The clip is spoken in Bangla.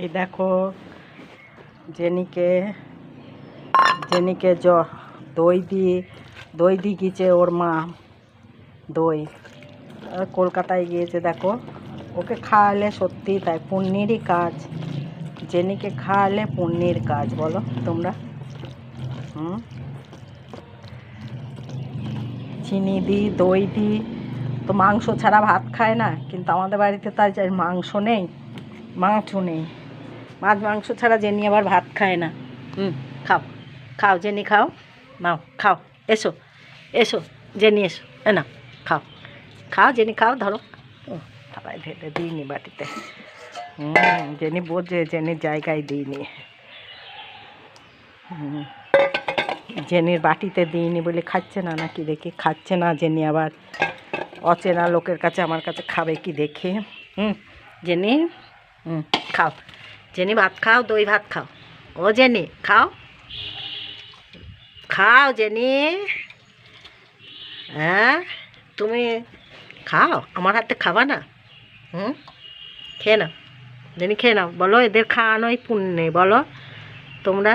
এই দেখো জেনিকে দই দিয়ে গিয়েছে ওর মা। দই কলকাতায় গিয়েছে। দেখো ওকে খাওয়ালে সত্যি তাই পুণ্যেরই কাজ। জেনিকে খাওয়ালে পুণ্যের কাজ, বলো তোমরা। চিনি দিই, দই দিই, তো মাংস ছাড়া ভাত খায় না। কিন্তু আমাদের বাড়িতে তো আজ মাংস নেই, মাছ মাংস ছাড়া জেনি আবার ভাত খায় না। খাও খাও জেনি, খাও, নাও খাও, এসো এসো জেনি, এসো না, খাও খাও জেনি, খাও, ধরো। থালায় ঢেলে দিইনি বাটিতে। জেনি বোঝে, জেনির জায়গায় দিইনি, জেনির বাটিতে দিইনি বলে খাচ্ছে না, নাকি দেখি খাচ্ছে না। জেনি আবার অচেনা লোকের কাছে আমার কাছে খাবে কি দেখে। জেনি খাও, জেনি ভাত খাও, দই ভাত খাও। ও জেনি খাও, খাও জেনি। হ্যাঁ তুমি খাও, আমার হাতে খাবা না? খেয়ে নাও জেনি, খেয়ে নাও। বলো এদের খাওয়ানোই পুণ্যে, বলো তোমরা।